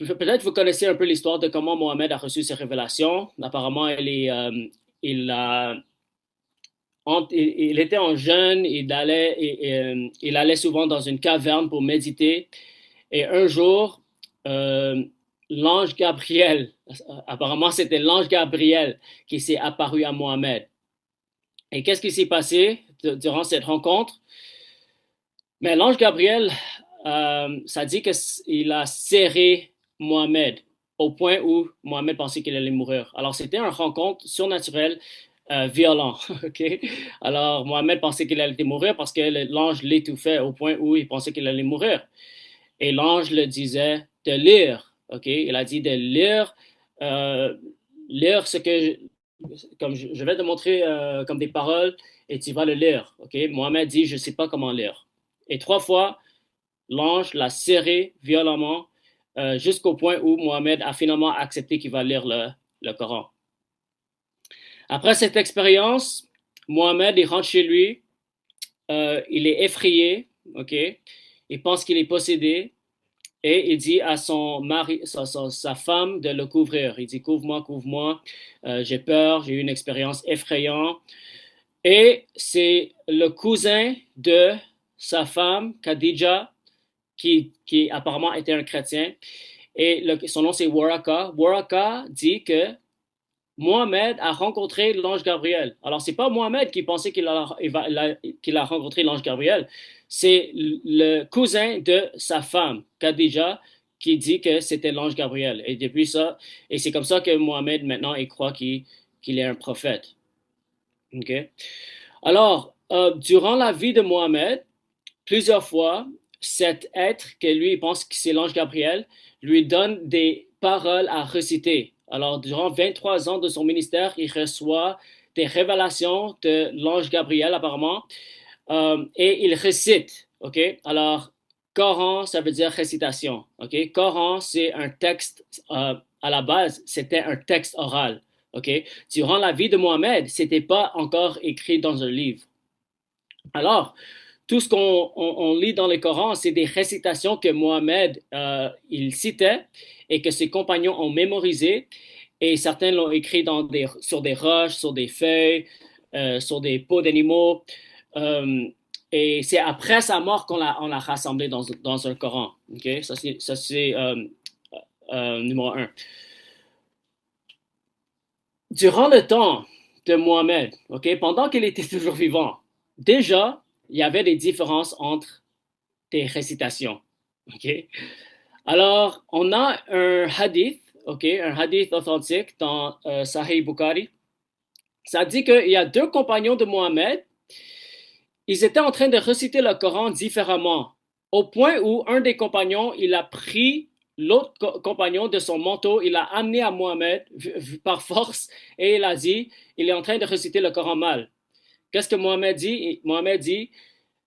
Peut-être vous connaissez un peu l'histoire de comment Mohamed a reçu ses révélations. Apparemment, il, a, il était en jeûne, il allait souvent dans une caverne pour méditer. Et un jour, euh, l'ange Gabriel, apparemment c'était l'ange Gabriel qui s'est apparu à Mohamed. Et qu'est-ce qui s'est passé durant cette rencontre? Mais l'ange Gabriel, ça dit qu'il a serré Mohamed au point où Mohamed pensait qu'il allait mourir. Alors, c'était une rencontre surnaturelle, violent. OK? Alors, Mohamed pensait qu'il allait mourir parce que l'ange l'étouffait au point où il pensait qu'il allait mourir. Et l'ange le disait de lire. OK? Il a dit de lire, euh, lire ce que, comme je vais te montrer comme des paroles et tu vas le lire. OK? Mohamed dit, je ne sais pas comment lire. Et trois fois, l'ange l'a serré violemment jusqu'au point où Mohamed a finalement accepté qu'il va lire le Coran. Après cette expérience, Mohamed il rentre chez lui, il est effrayé, ok? Il pense qu'il est possédé et il dit à son mari, sa femme de le couvrir. Il dit couvre-moi, couvre-moi, j'ai peur, j'ai eu une expérience effrayante. Et c'est le cousin de sa femme, Khadija, qui apparemment était un chrétien. Et son nom c'est Waraka. Waraka dit que Mohamed a rencontré l'ange Gabriel. Alors, c'est pas Mohamed qui pensait qu'il a rencontré l'ange Gabriel. C'est le cousin de sa femme, Khadija, qui dit que c'était l'ange Gabriel. Et depuis ça, et c'est comme ça que Mohamed maintenant il croit qu'il est un prophète. Ok. Alors, durant la vie de Mohamed, plusieurs fois, cet être que lui il pense que c'est l'ange Gabriel lui donne des paroles à réciter. Alors, durant 23 ans de son ministère, il reçoit des révélations de l'ange Gabriel apparemment et il récite. Ok. Alors, Coran, ça veut dire récitation. Ok. Coran, c'est un texte à la base, c'était un texte oral. Ok. Durant la vie de Mohamed, c'était pas encore écrit dans un livre. Alors, tout ce qu'on lit dans le Coran, c'est des récitations que Mohamed il citait et que ses compagnons ont mémorisées. Et certains l'ont écrit sur des roches, sur des feuilles, sur des peaux d'animaux. Euh, et c'est après sa mort on l'a rassemblé dans un Coran. Okay? Ça, c'est numéro un. Durant le temps de Mohamed, okay, pendant qu'il était toujours vivant, déjà, il y avait des différences entre des récitations. OK? Alors, on a un hadith, OK, un hadith authentique dans Sahih Bukhari. Ça dit qu'il y a deux compagnons de Mohamed. Ils étaient en train de réciter le Coran différemment, au point où un des compagnons, il a pris l'autre compagnon de son manteau, il l'a amené à Mohamed par force et il a dit, il est en train de réciter le Coran mal. Qu'est-ce que Mohamed dit? Mohamed dit,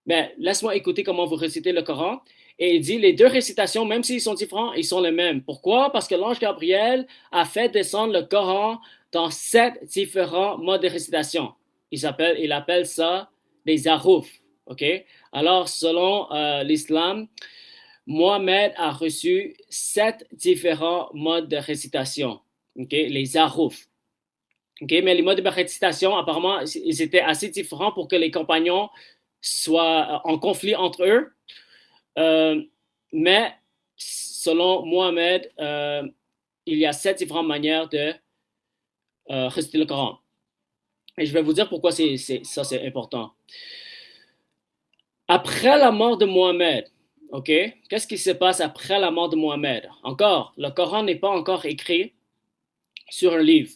ben, laisse-moi écouter comment vous récitez le Coran. Et il dit, les deux récitations, même s'ils sont différents, ils sont les mêmes. Pourquoi? Parce que l'ange Gabriel a fait descendre le Coran dans 7 différents modes de récitation. Il appelle ça des haroufs. OK? Alors, selon l'islam, Mohamed a reçu 7 différents modes de récitation. OK? Les haroufs. OK? Mais les modes de récitation, apparemment, ils étaient assez différents pour que les compagnons soient en conflit entre eux. Mais selon Mohamed, il y a 7 différentes manières de réciter le Coran. Et je vais vous dire pourquoi ça c'est important. Après la mort de Mohamed, ok, qu'est-ce qui se passe après la mort de Mohamed? Encore, le Coran n'est pas encore écrit sur un livre,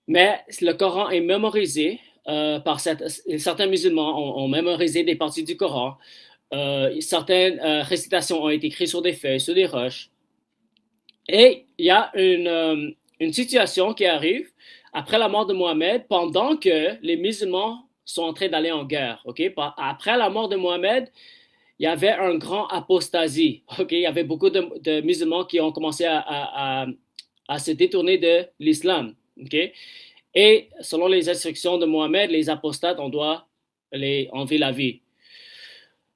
mais le Coran est mémorisé par certains musulmans ont mémorisé des parties du Coran. Certaines récitations ont été écrites sur des feuilles, sur des roches. Et il y a une situation qui arrive après la mort de Mohamed, pendant que les musulmans sont en train d'aller en guerre. Okay? Après la mort de Mohamed, il y avait un grand apostasie. Okay? Il y avait beaucoup de musulmans qui ont commencé à se détourner de l'islam. Okay? Et selon les instructions de Mohamed, les apostates, on doit les enlever la vie.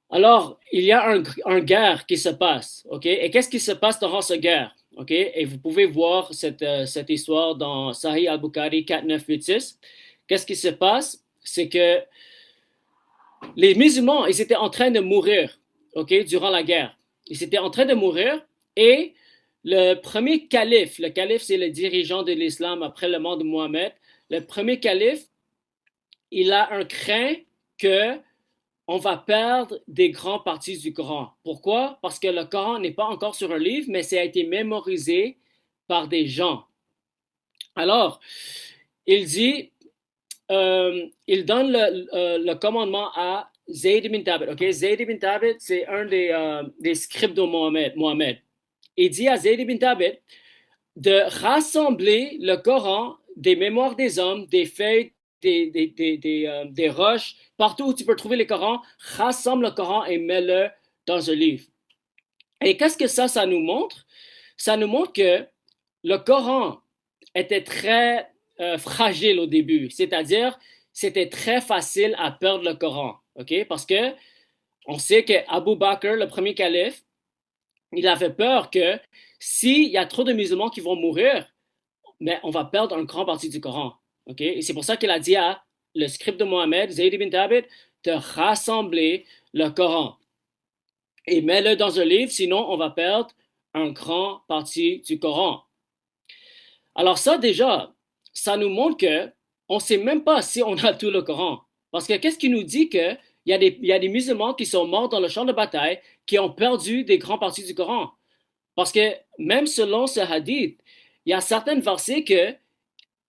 Alors, il y a un guerre qui se passe, OK? Et qu'est-ce qui se passe durant cette guerre? OK? Et vous pouvez voir cette histoire dans Sahih al-Bukhari 4986. Qu'est-ce qui se passe? C'est que les musulmans, ils étaient en train de mourir, OK, durant la guerre. Ils étaient en train de mourir et le premier calife, le calife, c'est le dirigeant de l'islam après le mort de Mohammed, le premier calife, il a un craint que on va perdre des grandes parties du Coran. Pourquoi? Parce que le Coran n'est pas encore sur un livre, mais ça a été mémorisé par des gens. Alors, il dit, il donne le commandement à Zayd ibn Thabit. Okay? Zayd ibn Thabit, c'est un des scribes de Mohammed. Il dit à Zayd ibn Thabit de rassembler le Coran des mémoires des hommes, des feuilles, des roches, partout où tu peux trouver les Corans, rassemble le Coran et mets-le dans un livre. Et qu'est-ce que ça nous montre? Ça nous montre que le Coran était très fragile au début, c'est-à-dire c'était très facile à perdre le Coran, ok? Parce que on sait que Abu Bakr, le premier calife, il avait peur que s'il y a trop de musulmans qui vont mourir, mais on va perdre une grande partie du Coran, ok? Et c'est pour ça qu'il a dit à le scribe de Mohammed, Zayd ibn Thabit, de rassembler le Coran et mets-le dans un livre, sinon on va perdre une grande partie du Coran. Alors ça déjà, ça nous montre que on ne sait même pas si on a tout le Coran. Parce que qu'est-ce qui nous dit qu'il y a des musulmans qui sont morts dans le champ de bataille, qui ont perdu des grandes parties du Coran? Parce que même selon ce hadith, il y a certains versets que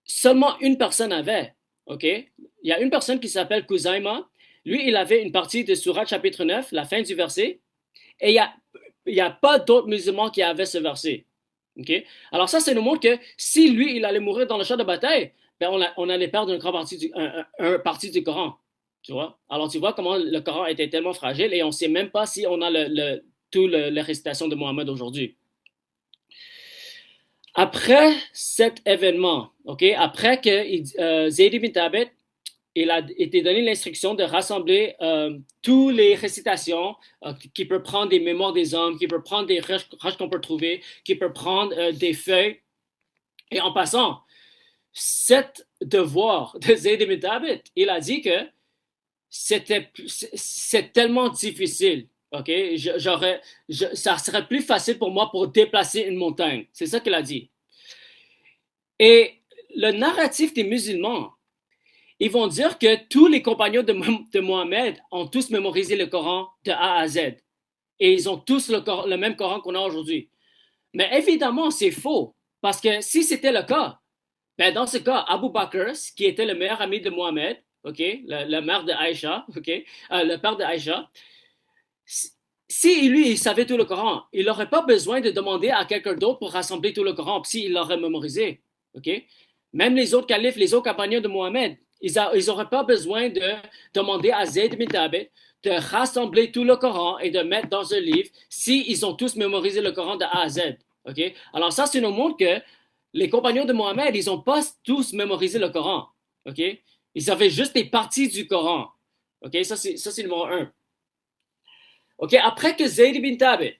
seulement une personne avait. OK? Il y a une personne qui s'appelle Khuzaima. Lui, il avait une partie de Surat chapitre 9, la fin du verset. Et il y a pas d'autres musulmans qui avaient ce verset. Okay? Alors ça nous montre que si lui, il allait mourir dans le champ de bataille, ben on allait perdre une grande partie du Coran. Tu vois? Alors tu vois comment le Coran était tellement fragile et on ne sait même pas si on a toute la récitation de Mohammed aujourd'hui. Après cet événement, okay, après que Zayd ibn Thabit il a été donné l'instruction de rassembler toutes les récitations qui peut prendre des mémoires des hommes, qui peut prendre des roches qu'on peut trouver, qui peut prendre des feuilles. Et en passant, cet devoir de Zayd ibn Thabit, il a dit que c'est tellement difficile. OK? Ça serait plus facile pour moi pour déplacer une montagne. C'est ça qu'il a dit. Et le narratif des musulmans, ils vont dire que tous les compagnons de Mohammed ont tous mémorisé le Coran de A à Z. Et ils ont tous le même Coran qu'on a aujourd'hui. Mais évidemment, c'est faux. Parce que si c'était le cas, ben dans ce cas, Abu Bakr, qui était le meilleur ami de Mohammed, okay, le mère de Aïcha, okay, le père de Aïcha, si lui, il savait tout le Coran, il n'aurait pas besoin de demander à quelqu'un d'autre pour rassembler tout le Coran, s'il l'aurait mémorisé. Okay? Même les autres califes, les autres compagnons de Mohammed, ils n'auraient pas besoin de demander à Zayd ibn Thabit de rassembler tout le Coran et de mettre dans un livre s'ils ont tous mémorisé le Coran de A à Z. Okay? Alors ça nous montre que les compagnons de Mohammed, ils n'ont pas tous mémorisé le Coran. Okay? Ils avaient juste des parties du Coran. Okay? Ça, c'est numéro un. Okay? Après que Zayd ibn Thabit,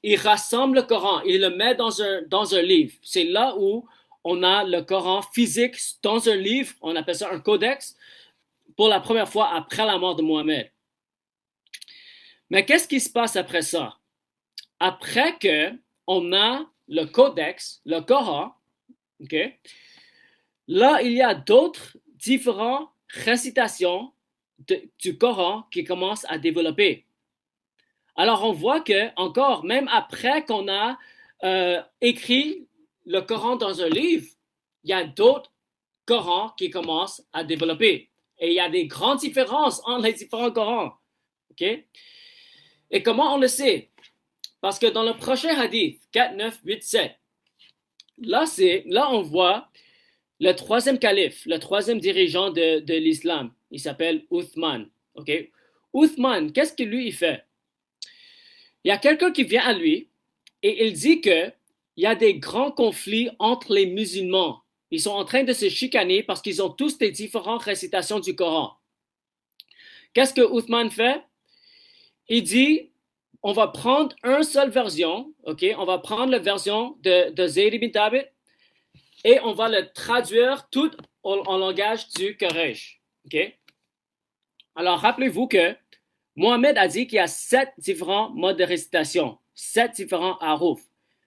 il rassemble le Coran, il le met dans un livre. C'est là où on a le Coran physique dans un livre, on appelle ça un codex, pour la première fois après la mort de Mohammed. Mais qu'est-ce qui se passe après ça? Après que on a le codex, le Coran, okay, là, il y a d'autres différentes récitations du Coran qui commencent à développer. Alors, on voit que, encore, même après qu'on a écrit le Coran dans un livre, il y a d'autres Corans qui commencent à développer. Et il y a des grandes différences entre les différents Corans. OK? Et comment on le sait? Parce que dans le prochain hadith, 4, 9, 8, 7, là on voit le troisième calife, le troisième dirigeant de l'islam. Il s'appelle Uthman. OK? Uthman, qu'est-ce que lui il fait? Il y a quelqu'un qui vient à lui et il dit qu'il y a des grands conflits entre les musulmans. Ils sont en train de se chicaner parce qu'ils ont tous des différentes récitations du Coran. Qu'est-ce que Uthman fait? il dit, on va prendre une seule version, ok? On va prendre la version de Zayd ibn Thabit et on va le traduire tout en langage du Quraysh, ok? Alors, rappelez-vous que Mohamed a dit qu'il y a 7 différents modes de récitation, 7 différents harouf.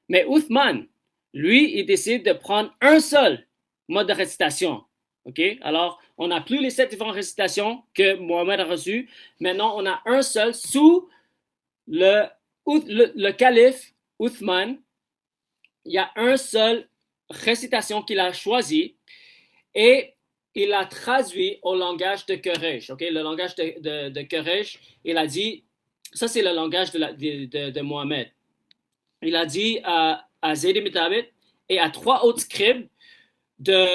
Mais Uthman, lui, il décide de prendre un seul mode de récitation. OK? Alors, on n'a plus les 7 différentes récitations que Mohamed a reçues. Maintenant, on a un seul sous le calife Uthman. Il y a un seul récitation qu'il a choisi et il a traduit au langage de Quraysh. Okay? Le langage de Quraysh, il a dit, ça c'est le langage de Mohamed. Il a dit à Zayd ibn Thabit et à 3 autres scribes de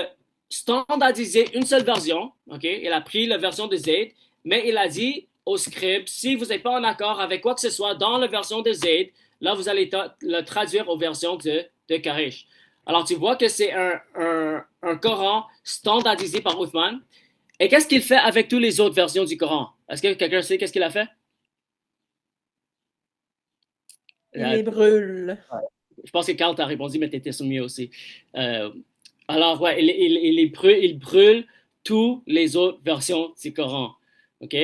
standardiser une seule version. Okay? Il a pris la version de Zayd, mais il a dit aux scribes, si vous n'êtes pas en accord avec quoi que ce soit dans la version de Zayd, là vous allez le traduire aux versions de Quraysh. Alors tu vois que c'est un Coran standardisé par Uthman. Et qu'est-ce qu'il fait avec toutes les autres versions du Coran? Est-ce que quelqu'un sait qu'est-ce qu'il a fait? Il les brûle. Je pense que Carl t'a répondu, mais tu étais soumis aussi. Alors, ouais, il brûle toutes les autres versions du Coran. OK?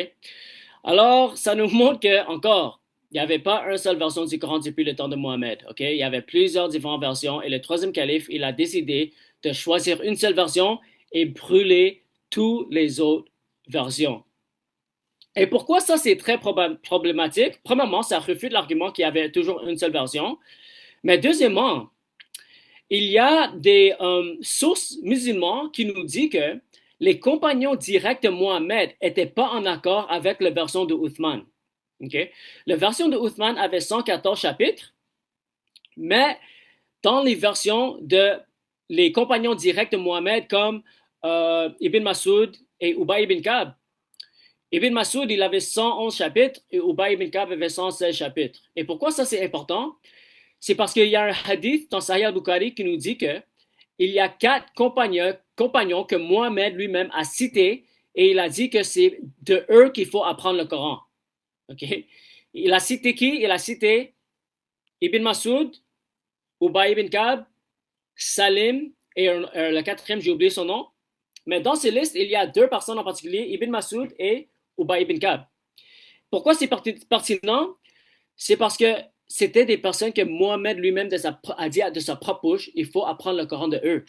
Alors, ça nous montre que, encore, il n'y avait pas une seule version du Coran depuis le temps de Mohammed. OK? Il y avait plusieurs différentes versions. Et le troisième calife, il a décidé de choisir une seule version et brûler toutes les autres versions. Et pourquoi ça, c'est très problématique? Premièrement, ça refute l'argument qu'il y avait toujours une seule version. Mais deuxièmement, il y a des sources musulmanes qui nous disent que les compagnons directs de Mohammed n'étaient pas en accord avec la version de Uthman. Okay? La version de Uthman avait 114 chapitres, mais dans les versions de les compagnons directs de Mohammed comme Ibn Masoud et Ubay ibn Ka'b, Ibn Masoud, il avait 111 chapitres et Ubay ibn Ka'b avait 116 chapitres. Et pourquoi ça c'est important? C'est parce qu'il y a un hadith dans Sahih al-Bukhari qui nous dit que il y a 4 compagnons que Mohammed lui-même a cités et il a dit que c'est de eux qu'il faut apprendre le Coran. Okay? Il a cité qui? Il a cité Ibn Masoud, Ubay ibn Ka'b, Salim et le quatrième, j'ai oublié son nom. Mais dans ces listes, il y a 2 personnes en particulier, Ibn Masoud et Ubay ibn Ka'b. Pourquoi c'est pertinent? C'est parce que c'était des personnes que Mohammed lui-même a dit de sa propre bouche, il faut apprendre le Coran de eux.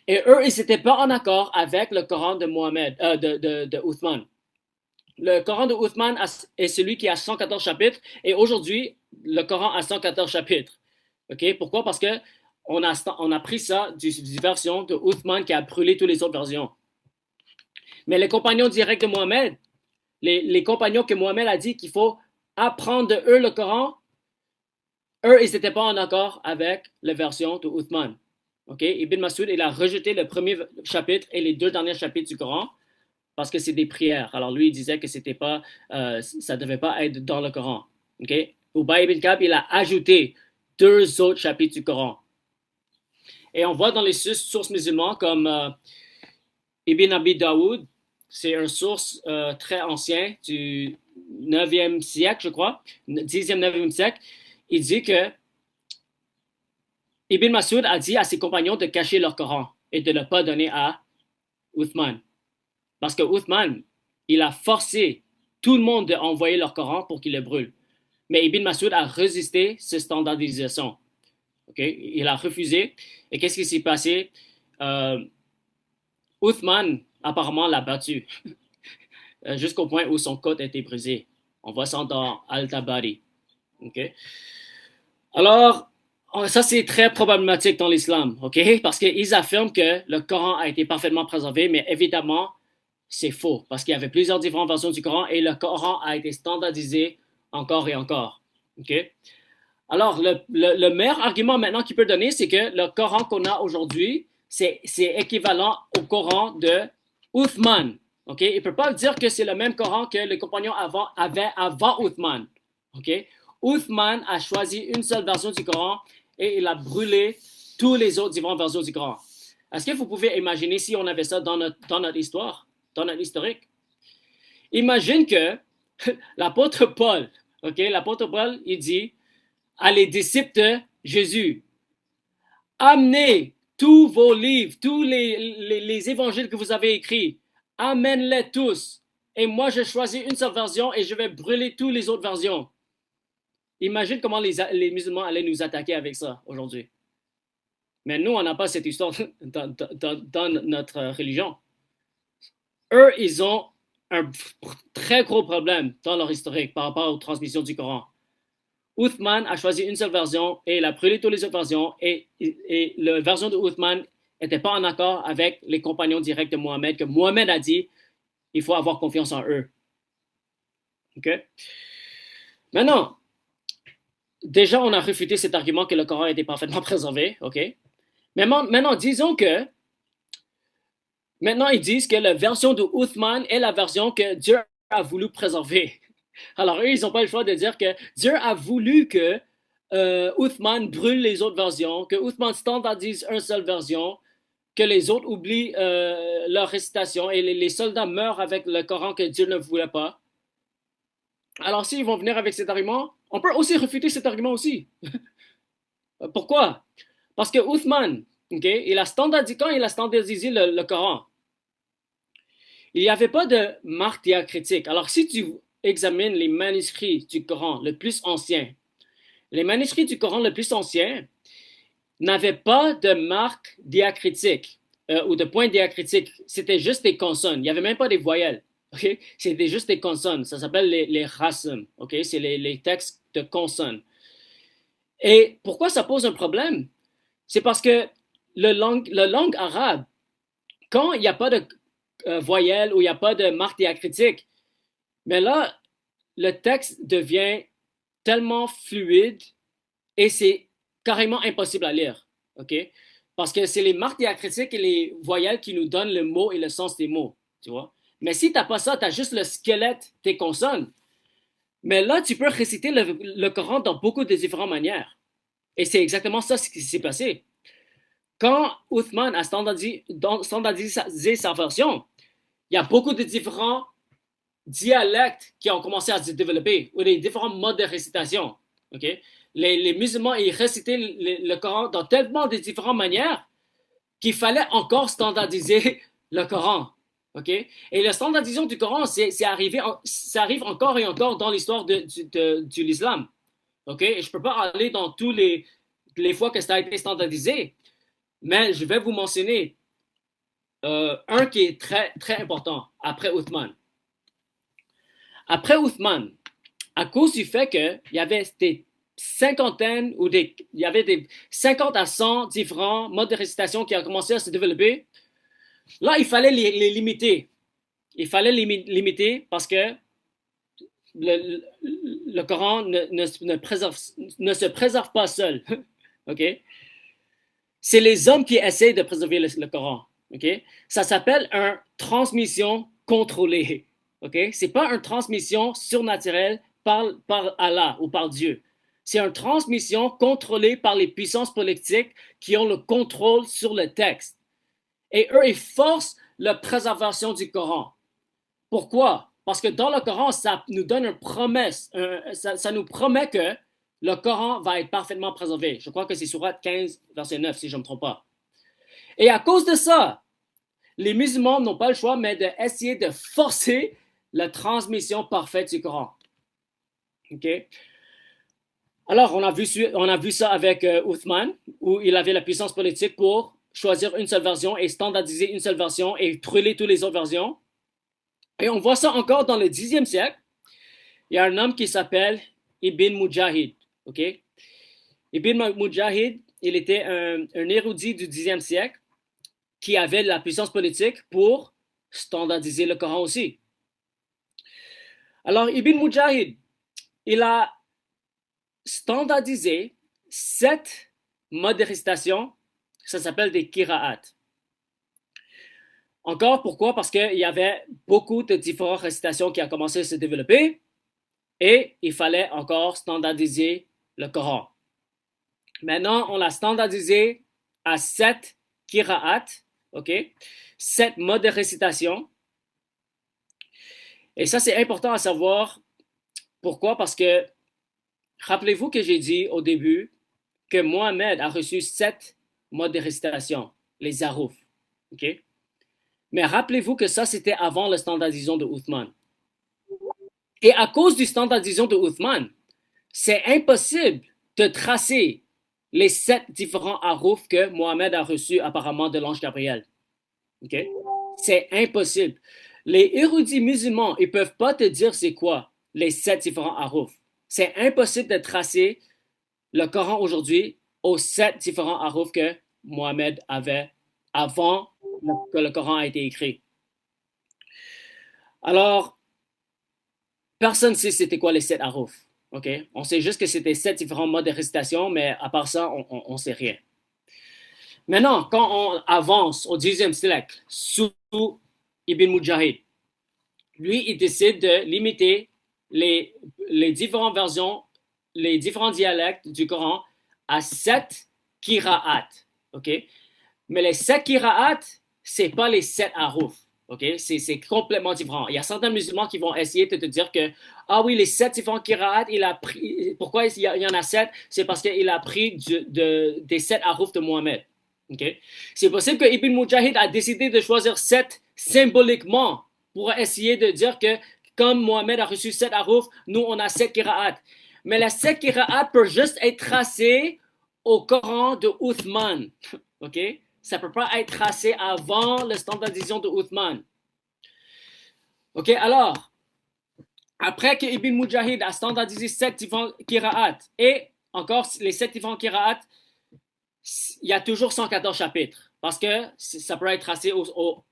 Et eux, ils n'étaient pas en accord avec le Coran de Mohammed, de Uthman. Le Coran de Uthman est celui qui a 114 chapitres et aujourd'hui, le Coran a 114 chapitres. Okay? Pourquoi? Parce que on a pris ça du version de Uthman qui a brûlé toutes les autres versions. Mais les compagnons directs de Mohammed, les compagnons que Mohammed a dit qu'il faut apprendre de eux le Coran, eux, ils n'étaient pas en accord avec la version de Uthman. Okay? Ibn Masoud, il a rejeté le premier chapitre et les 2 derniers chapitres du Coran parce que c'est des prières. Alors lui, il disait que c'était pas, ça ne devait pas être dans le Coran. Okay? Ubay ibn Ka'b, il a ajouté 2 autres chapitres du Coran. Et on voit dans les sources musulmanes comme Ibn Abi Daoud, c'est une source très ancienne du 9e siècle, je crois, 10e, 9e siècle. Il dit que Ibn Masoud a dit à ses compagnons de cacher leur Coran et de ne pas donner à Uthman. Parce que Uthman, il a forcé tout le monde d'envoyer leur Coran pour qu'il le brûle. Mais Ibn Masoud a résisté cette standardisation. Okay? Il a refusé. Et qu'est-ce qui s'est passé? Uthman, apparemment, l'a battu jusqu'au point où son côte a été brisée. On voit ça dans Al-Tabari. Okay? Alors, ça, c'est très problématique dans l'islam, OK? Parce qu'ils affirment que le Coran a été parfaitement préservé, mais évidemment, c'est faux, parce qu'il y avait plusieurs différentes versions du Coran et le Coran a été standardisé encore et encore, OK? Alors, le meilleur argument maintenant qu'il peut donner, c'est que le Coran qu'on a aujourd'hui, c'est équivalent au Coran de Uthman, OK? Il ne peut pas dire que c'est le même Coran que les compagnons avaient avant Uthman, OK? Uthman a choisi une seule version du Coran et il a brûlé toutes les autres différentes versions du Coran. Est-ce que vous pouvez imaginer si on avait ça dans notre histoire, dans notre historique? Imagine que L'apôtre Paul, ok, l'apôtre Paul, il dit à les disciples de Jésus, amenez tous vos livres, tous les évangiles que vous avez écrits, amène-les tous. Et moi, je choisis une seule version et je vais brûler toutes les autres versions. Imagine comment les musulmans allaient nous attaquer avec ça aujourd'hui. Mais nous, on n'a pas cette histoire dans notre religion. Eux, ils ont un très gros problème dans leur historique par rapport aux transmissions du Coran. Uthman a choisi une seule version et il a brûlé toutes les autres versions et la version de Uthman n'était pas en accord avec les compagnons directs de Mohammed, que Mohammed a dit il faut avoir confiance en eux. OK? Maintenant, déjà, on a réfuté cet argument que le Coran était parfaitement préservé. OK? Mais maintenant, disons que maintenant, ils disent que la version de Uthman est la version que Dieu a voulu préserver. Alors, eux, ils n'ont pas le choix de dire que Dieu a voulu que Uthman brûle les autres versions, que Uthman standardise une seule version, que les autres oublient leur récitation et les soldats meurent avec le Coran que Dieu ne voulait pas. Alors, s'ils vont venir avec cet argument, on peut aussi réfuter cet argument aussi. Pourquoi? Parce que Uthman, okay, quand il a standardisé le Coran, il n'y avait pas de marque diacritique. Alors, si tu examines les manuscrits du Coran le plus ancien, les manuscrits du Coran le plus ancien n'avaient pas de marque diacritique ou de point diacritique. C'était juste des consonnes. Il n'y avait même pas des voyelles. Okay? C'était juste des consonnes. Ça s'appelle les rasm. Okay? C'est les textes de consonnes. Et pourquoi ça pose un problème? C'est parce que la langue arabe, quand il n'y a pas de voyelle ou il n'y a pas de marque diacritique, mais là, le texte devient tellement fluide et c'est carrément impossible à lire. OK? Parce que c'est les marques diacritiques et les voyelles qui nous donnent le mot et le sens des mots. Tu vois? Mais si tu n'as pas ça, tu as juste le squelette des consonnes. Mais là, tu peux réciter le Coran dans beaucoup de différentes manières. Et c'est exactement ça ce qui s'est passé. Quand Uthman a standardisé sa version, il y a beaucoup de différents dialectes qui ont commencé à se développer, ou des différents modes de récitation. Okay? Les musulmans, ils récitaient le Coran dans tellement de différentes manières qu'il fallait encore standardiser le Coran. Okay? Et la standardisation du Coran, ça arrive encore et encore dans l'histoire de l'islam. Okay? Et je ne peux pas aller dans tous les fois que ça a été standardisé, mais je vais vous mentionner un qui est très, très important après Uthman. Après Uthman, à cause du fait qu'il y avait des cinquantaines ou il y avait des 50 à 100 différents modes de récitation qui ont commencé à se développer, là, il fallait les limiter. Il fallait les limiter parce que le Coran ne se préserve pas seul. OK? C'est les hommes qui essayent de préserver le Coran. OK? Ça s'appelle une transmission contrôlée. OK? Ce n'est pas une transmission surnaturelle par Allah ou par Dieu. C'est une transmission contrôlée par les puissances politiques qui ont le contrôle sur le texte. Et eux, ils forcent la préservation du Coran. Pourquoi? Parce que dans le Coran, ça nous donne une promesse. Ça nous promet que le Coran va être parfaitement préservé. Je crois que c'est Sourate 15, verset 9, si je ne me trompe pas. Et à cause de ça, les musulmans n'ont pas le choix, mais d'essayer de forcer la transmission parfaite du Coran. OK? Alors, on a vu ça avec Uthman, où il avait la puissance politique pour choisir une seule version et standardiser une seule version et brûler toutes les autres versions. Et on voit ça encore dans le 10e siècle. Il y a un homme qui s'appelle Ibn Mujahid. OK? Ibn Mujahid, il était un érudit du 10e siècle qui avait la puissance politique pour standardiser le Coran aussi. Alors, Ibn Mujahid, il a standardisé 7 modes de récitation. Ça s'appelle des qira'at. Encore, pourquoi? Parce qu'il y avait beaucoup de différentes récitations qui ont commencé à se développer et il fallait encore standardiser le Coran. Maintenant, on l'a standardisé à 7 qira'at, OK? 7 modes de récitation. Et ça, c'est important à savoir Pourquoi? Parce que, rappelez-vous que j'ai dit au début que Mohamed a reçu 7 modes de récitation, les harouf. OK? Mais rappelez-vous que ça, c'était avant la standardisation de Uthman. Et à cause du standardisation de Uthman, c'est impossible de tracer les 7 différents haroufs que Mohamed a reçus apparemment de l'ange Gabriel. OK? C'est impossible. Les érudits musulmans, ils ne peuvent pas te dire c'est quoi les 7 différents haroufs. C'est impossible de tracer le Coran aujourd'hui aux 7 différents haroufs que Mohamed avait avant que le Coran a été écrit. Alors, personne ne sait c'était quoi les 7 haroufs. OK? On sait juste que c'était 7 différents modes de récitation, mais à part ça, on ne sait rien. Maintenant, quand on avance au 10e siècle, sous Ibn Mujahid, lui, il décide de limiter les différentes versions, les différents dialectes du Coran à 7 qira'at. OK? Mais les 7 qira'at, ce n'est pas les 7 haroufs. OK? C'est complètement différent. Il y a certains musulmans qui vont essayer de te dire que, ah oui, les 7 différents qira'at, il a pris. Pourquoi il y en a 7? C'est parce qu'il a pris des 7 haroufs de Mohammed. Okay? C'est possible que Ibn Mujahid a décidé de choisir 7 symboliquement pour essayer de dire que comme Mohammed a reçu 7 haroufs, nous on a 7 qira'at. Mais la 7 qira'at peut juste être tracée au Coran de Uthman. OK? Ça ne peut pas être tracé avant la standardisation de Uthman. OK? Alors, après que Ibn Mujahid a standardisé 7 différents qira'at et encore les 7 différents qira'at, il y a toujours 114 chapitres parce que ça peut être tracé au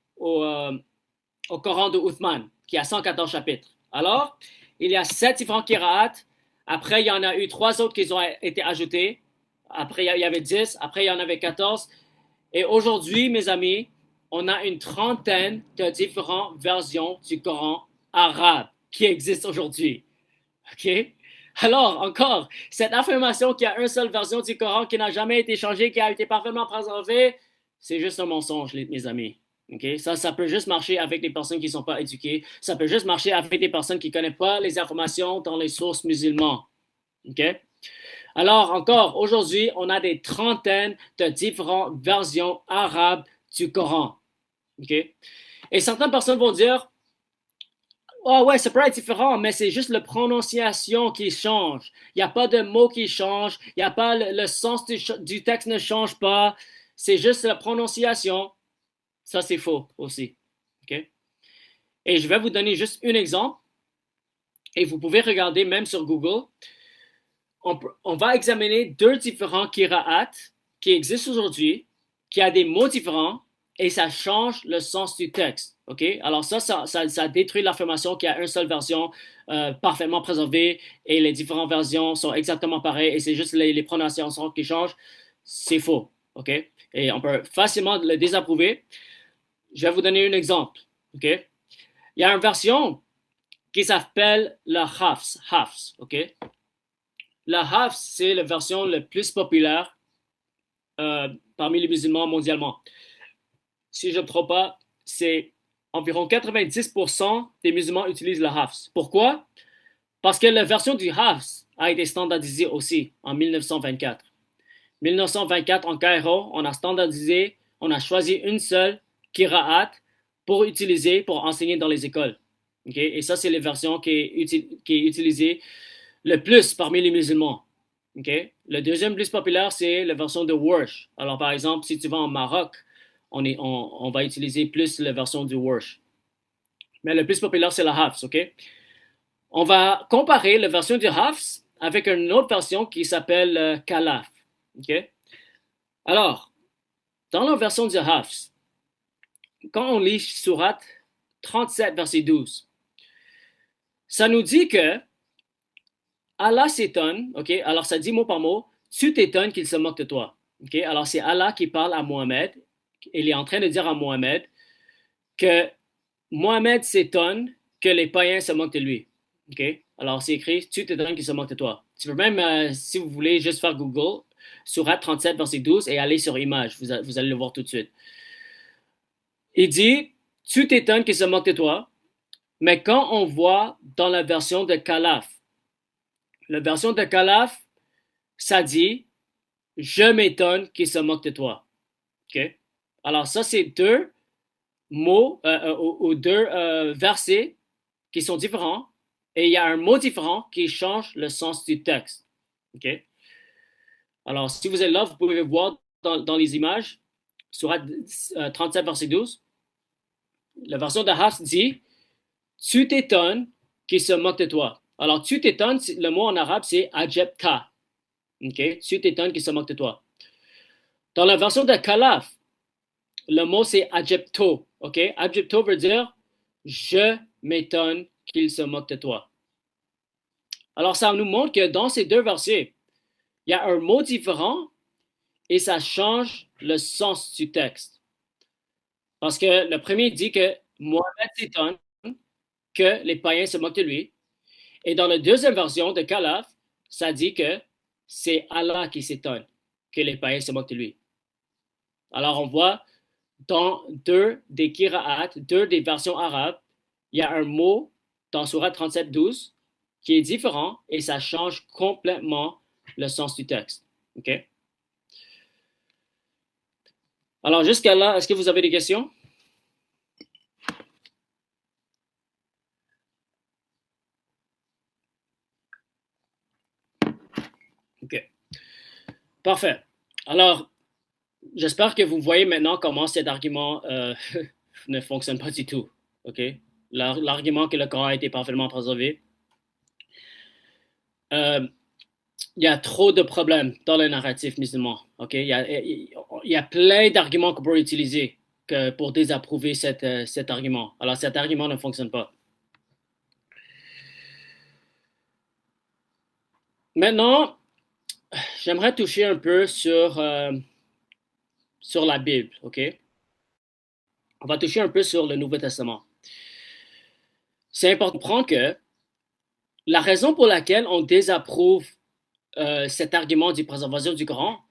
Coran de Uthman qui a 114 chapitres. Alors, il y a 7 différents qira'at. Après, il y en a eu 3 autres qui ont été ajoutés. Après, il y avait 10. Après, il y en avait 14. Et aujourd'hui, mes amis, on a une trentaine de différentes versions du Coran arabe qui existent aujourd'hui. OK? Alors, encore, cette affirmation qu'il y a une seule version du Coran qui n'a jamais été changée, qui a été parfaitement préservée, c'est juste un mensonge, mes amis. Okay? Ça peut juste marcher avec des personnes qui ne sont pas éduquées. Ça peut juste marcher avec des personnes qui ne connaissent pas les informations dans les sources musulmanes. Okay? Alors, encore, aujourd'hui, on a des trentaines de différentes versions arabes du Coran. Okay? Et certaines personnes vont dire, oh ouais, ça peut être différent, mais c'est juste la prononciation qui change. Il n'y a pas de mots qui changent. Il n'y a pas le sens du texte ne change pas. C'est juste la prononciation. Ça, c'est faux aussi. OK? Et je vais vous donner juste un exemple. Et vous pouvez regarder même sur Google. On va examiner 2 différents qira'at qui existent aujourd'hui, qui a des mots différents, et ça change le sens du texte. OK? Alors ça détruit l'affirmation qu'il y a une seule version parfaitement préservée et les différentes versions sont exactement pareilles et c'est juste les prononciations qui changent. C'est faux. OK? Et on peut facilement le désapprouver. Je vais vous donner un exemple. OK? Il y a une version qui s'appelle le Hafs. Hafs. OK? Le Hafs, c'est la version la plus populaire parmi les musulmans mondialement. Si je ne me trompe pas, c'est environ 90% des musulmans utilisent le Hafs. Pourquoi? Parce que la version du Hafs a été standardisée aussi en 1924. 1924, en Cairo, on a standardisé, on a choisi une seule qira'at pour utiliser, pour enseigner dans les écoles. Okay? Et ça, c'est la version qui est utilisée le plus parmi les musulmans. Okay? Le deuxième plus populaire, c'est la version de Warsh. Alors, par exemple, si tu vas au Maroc, on va utiliser plus la version du Warsh. Mais le plus populaire, c'est la Hafs. OK? On va comparer la version du Hafs avec une autre version qui s'appelle Khalaf. OK? Alors, dans la version du Hafs, quand on lit Surat 37, verset 12, ça nous dit que Allah s'étonne, ok? Alors ça dit mot par mot, tu t'étonnes qu'il se moque de toi. Ok? Alors c'est Allah qui parle à Mohammed. Il est en train de dire à Mohammed que Mohammed s'étonne que les païens se moquent de lui. Ok? Alors c'est écrit, tu t'étonnes qu'il se moque de toi. Tu peux même, si vous voulez, juste faire Google, Surat 37, verset 12, et aller sur Image. Vous allez le voir tout de suite. Il dit, tu t'étonnes qu'il se moque de toi, mais quand on voit dans la version de Khalaf, La version de Calaf, ça dit « Je m'étonne qu'il se moque de toi ». OK? Alors ça, c'est deux mots ou deux versets qui sont différents et il y a un mot différent qui change le sens du texte. OK? Alors, si vous êtes là, vous pouvez voir dans les images, Surat 37, verset 12, la version de Hafs dit « Tu t'étonnes qu'il se moque de toi ». Alors, tu t'étonnes, le mot en arabe, c'est ajabta. OK? Tu t'étonnes qu'il se moque de toi. Dans la version de Khalaf, le mot c'est ajabto. OK? Ajabto veut dire je m'étonne qu'il se moque de toi. Alors, ça nous montre que dans ces deux versets, il y a un mot différent et ça change le sens du texte. Parce que le premier dit que Mohamed s'étonne que les païens se moquent de lui. Et dans la deuxième version de Khalaf, ça dit que c'est Allah qui s'étonne que les païens se moquent de lui. Alors on voit dans deux des Qira'at, deux des versions arabes, il y a un mot dans Surat 37, 12 qui est différent et ça change complètement le sens du texte. OK? Alors jusqu'à là, est-ce que vous avez des questions? OK. Parfait. Alors, j'espère que vous voyez maintenant comment cet argument ne fonctionne pas du tout. OK? L'argument que le Coran a été parfaitement préservé. Il y a trop de problèmes dans le narratif musulman. OK? Il y a plein d'arguments qu'on peut utiliser pour désapprouver cet argument. Alors, cet argument ne fonctionne pas. Maintenant, j'aimerais toucher un peu sur la Bible. OK? On va toucher un peu sur le Nouveau Testament. C'est important de comprendre que la raison pour laquelle on désapprouve cet argument du préservation du Coran,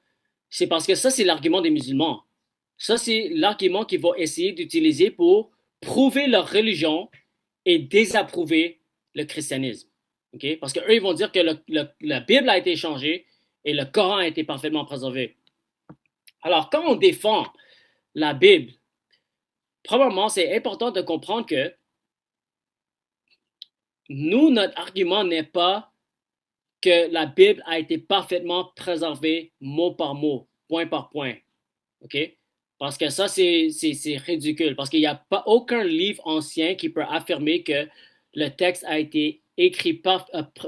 c'est parce que ça, c'est l'argument des musulmans. Ça, c'est l'argument qu'ils vont essayer d'utiliser pour prouver leur religion et désapprouver le christianisme. Okay? Parce qu'eux, ils vont dire que la Bible a été changée et le Coran a été parfaitement préservé. Alors, quand on défend la Bible, probablement, c'est important de comprendre que nous, notre argument n'est pas que la Bible a été parfaitement préservée mot par mot, point par point. OK? Parce que ça, c'est ridicule. Parce qu'il n'y a pas aucun livre ancien qui peut affirmer que le texte a été écrit,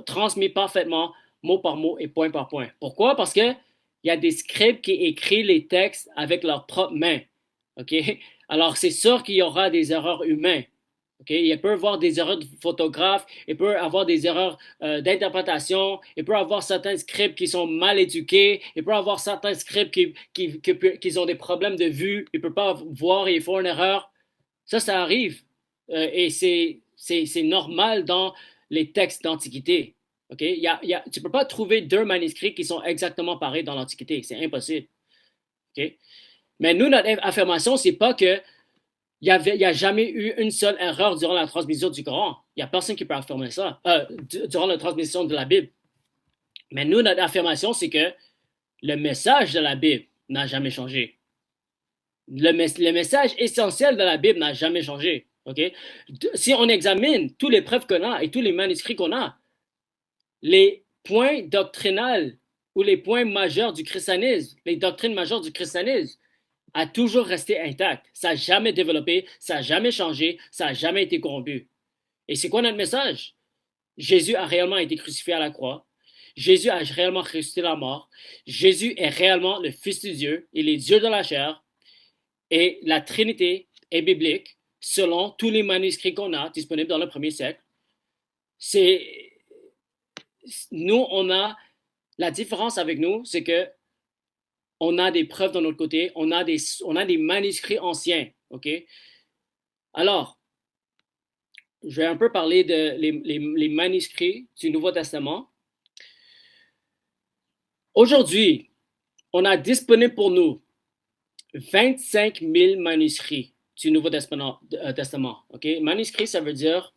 transmis parfaitement, mot par mot et point par point. Pourquoi? Parce qu'il y a des scribes qui écrivent les textes avec leurs propres mains. OK? Alors, c'est sûr qu'il y aura des erreurs humaines. Okay? Il peut y avoir des erreurs de photographe, il peut y avoir des erreurs d'interprétation, il peut y avoir certains scripts qui sont mal éduqués, il peut y avoir certains scripts qui ont des problèmes de vue, il ne peut pas voir et il faut une erreur. Ça arrive. Et c'est normal dans les textes d'Antiquité. Okay? Tu ne peux pas trouver deux manuscrits qui sont exactement pareils dans l'Antiquité. C'est impossible. Okay? Mais nous, notre affirmation, ce n'est pas que il n'y a jamais eu une seule erreur durant la transmission du Coran. Il n'y a personne qui peut affirmer ça durant la transmission de la Bible. Mais nous, notre affirmation, c'est que le message de la Bible n'a jamais changé. Le message essentiel de la Bible n'a jamais changé. Okay? Si on examine toutes les preuves qu'on a et tous les manuscrits qu'on a, les points doctrinaux ou les points majeurs du christianisme, les doctrines majeures du christianisme, a toujours resté intact. Ça n'a jamais développé, ça n'a jamais changé, ça n'a jamais été corrompu. Et c'est quoi notre message? Jésus a réellement été crucifié à la croix. Jésus a réellement ressuscité la mort. Jésus est réellement le Fils de Dieu. Il est Dieu de la chair. Et la Trinité est biblique selon tous les manuscrits qu'on a disponibles dans le premier siècle. Nous, on a la différence avec nous, c'est que on a des preuves de notre côté, on a des manuscrits anciens, OK? Alors, je vais un peu parler les manuscrits du Nouveau Testament. Aujourd'hui, on a disponible pour nous 25 000 manuscrits du Nouveau Testament. OK? Manuscrit, ça veut dire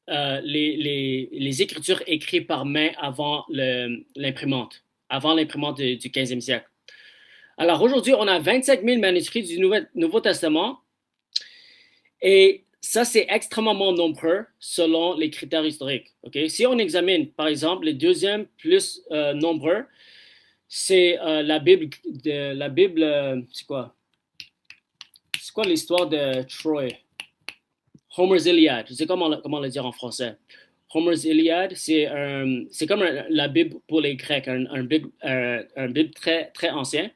les écritures écrites par main avant l'imprimante du 15e siècle. Alors aujourd'hui, on a 25 000 manuscrits du Nouveau Testament et ça, c'est extrêmement nombreux selon les critères historiques. Okay? Si on examine, par exemple, le deuxième plus nombreux, c'est la Bible. C'est quoi? C'est quoi l'histoire de Troy? Homer's Iliad. Je sais comment le dire en français. Homer's Iliad, c'est comme la Bible pour les Grecs, un Bible très, très ancien.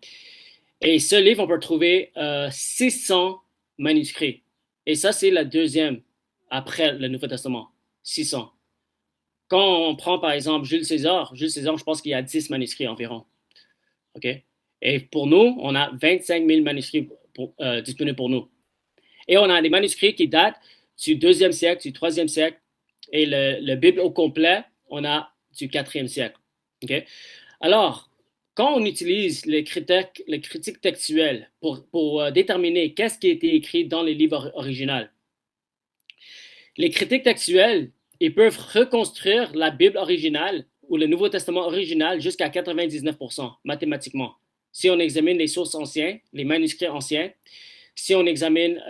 Et ce livre, on peut trouver 600 manuscrits. Et ça, c'est la deuxième après le Nouveau Testament. 600. Quand on prend, par exemple, Jules César, je pense qu'il y a 10 manuscrits environ. OK? Et pour nous, on a 25 000 manuscrits disponibles pour nous. Et on a des manuscrits qui datent du 2e siècle, du 3e siècle. Et le Bible au complet, on a du 4e siècle. OK? Alors, quand on utilise les critiques textuelles pour déterminer qu'est-ce qui a été écrit dans les livres originaux, les critiques textuelles, ils peuvent reconstruire la Bible originale ou le Nouveau Testament original jusqu'à 99% mathématiquement. Si on examine les sources anciennes, les manuscrits anciens, si on examine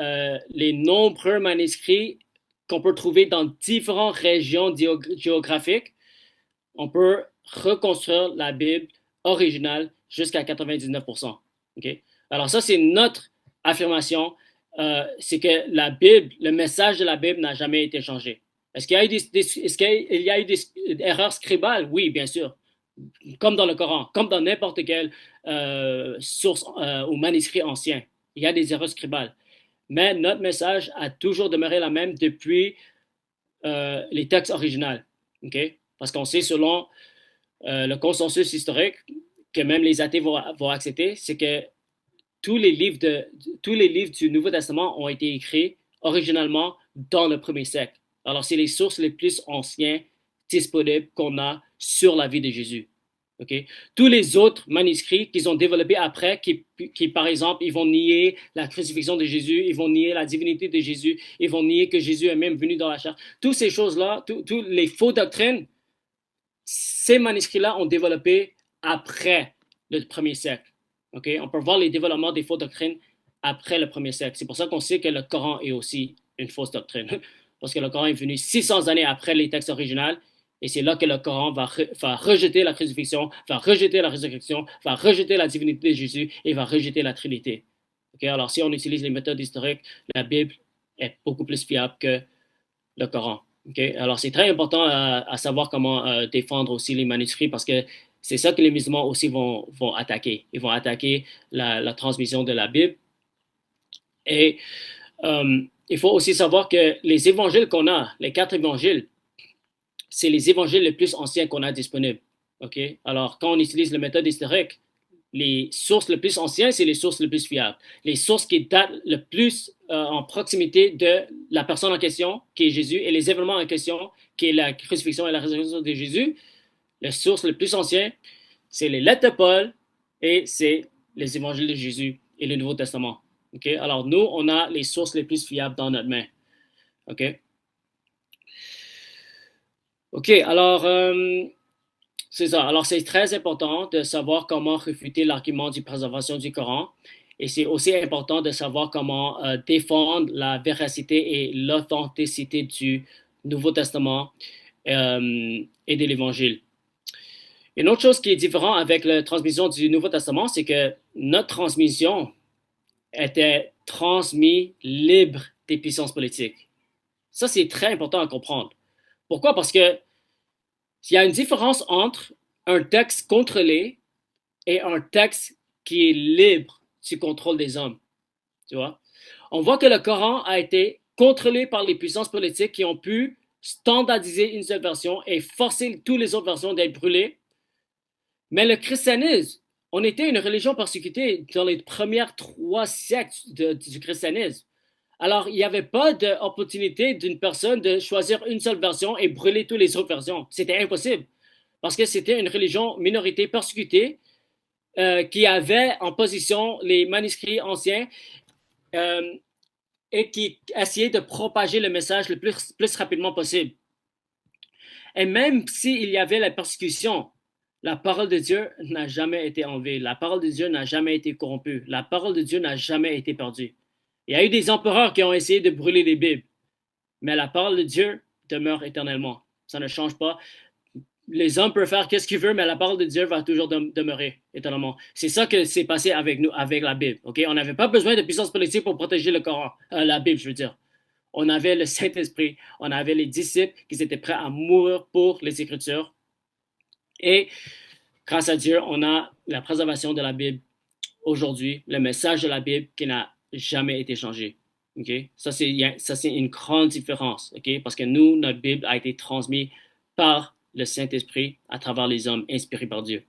les nombreux manuscrits qu'on peut trouver dans différentes régions géographiques, on peut reconstruire la Bible originale jusqu'à 99%. Okay? Alors ça, c'est notre affirmation, c'est que la Bible, le message de la Bible n'a jamais été changé. Est-ce qu'il y a eu des erreurs scribales? Oui, bien sûr. Comme dans le Coran, comme dans n'importe quelle source ou manuscrit ancien. Il y a des erreurs scribales. Mais notre message a toujours demeuré la même depuis les textes originaux. Okay? Parce qu'on sait, selon le consensus historique, que même les athées vont accepter, c'est que tous les livres du Nouveau Testament ont été écrits originalement dans le 1er siècle. Alors, c'est les sources les plus anciennes disponibles qu'on a sur la vie de Jésus. Okay? Tous les autres manuscrits qu'ils ont développés après, qui, par exemple, ils vont nier la crucifixion de Jésus, ils vont nier la divinité de Jésus, ils vont nier que Jésus est même venu dans la chair. Toutes ces choses-là, toutes les faux doctrines, ces manuscrits-là ont développé après le 1er siècle. Okay? On peut voir les développements des fausses doctrines après le 1er siècle. C'est pour ça qu'on sait que le Coran est aussi une fausse doctrine. Parce que le Coran est venu 600 années après les textes originaux. Et c'est là que le Coran va rejeter la crucifixion, va rejeter la résurrection, va rejeter la divinité de Jésus et va rejeter la Trinité. Okay? Alors, si on utilise les méthodes historiques, la Bible est beaucoup plus fiable que le Coran. Okay? Alors, c'est très important à savoir comment défendre aussi les manuscrits parce que c'est ça que les musulmans aussi vont attaquer. Ils vont attaquer la transmission de la Bible. Et il faut aussi savoir que les évangiles qu'on a, les 4 évangiles, c'est les évangiles les plus anciens qu'on a disponibles. Okay? Alors, quand on utilise la méthode historique, les sources les plus anciennes, c'est les sources les plus fiables. Les sources qui datent le plus en proximité de la personne en question, qui est Jésus, et les événements en question, qui est la crucifixion et la résurrection de Jésus, les sources les plus anciennes, c'est les lettres de Paul et c'est les évangiles de Jésus et le Nouveau Testament. Okay? Alors, nous, on a les sources les plus fiables dans notre main. OK? OK, alors, c'est ça. Alors, c'est très important de savoir comment réfuter l'argument de préservation du Coran. Et c'est aussi important de savoir comment défendre la véracité et l'authenticité du Nouveau Testament et de l'Évangile. Une autre chose qui est différente avec la transmission du Nouveau Testament, c'est que notre transmission était transmise libre des puissances politiques. Ça, c'est très important à comprendre. Pourquoi? Parce que il y a une différence entre un texte contrôlé et un texte qui est libre du contrôle des hommes. Tu vois? On voit que le Coran a été contrôlé par les puissances politiques qui ont pu standardiser une seule version et forcer toutes les autres versions d'être brûlées. Mais le christianisme, on était une religion persécutée dans les premières 3 siècles du christianisme. Alors, il n'y avait pas d'opportunité d'une personne de choisir une seule version et brûler toutes les autres versions. C'était impossible. Parce que c'était une religion minorité persécutée qui avait en position les manuscrits anciens et qui essayait de propager le message le plus rapidement possible. Et même s'il y avait la persécution, la parole de Dieu n'a jamais été enlevée. La parole de Dieu n'a jamais été corrompue. La parole de Dieu n'a jamais été perdue. Il y a eu des empereurs qui ont essayé de brûler les Bibles, mais la parole de Dieu demeure éternellement. Ça ne change pas. Les hommes peuvent faire qu'est-ce qu'ils veulent, mais la parole de Dieu va toujours demeurer éternellement. C'est ça que s'est passé avec nous, avec la Bible. Ok, on n'avait pas besoin de puissance politique pour protéger le Coran, la Bible, je veux dire. On avait le Saint-Esprit, on avait les disciples qui étaient prêts à mourir pour les Écritures. Et grâce à Dieu, on a la préservation de la Bible aujourd'hui, le message de la Bible qui n'a jamais été changé. Okay? Ça, c'est une grande différence. Okay? Parce que nous, notre Bible a été transmise par le Saint-Esprit à travers les hommes inspirés par Dieu.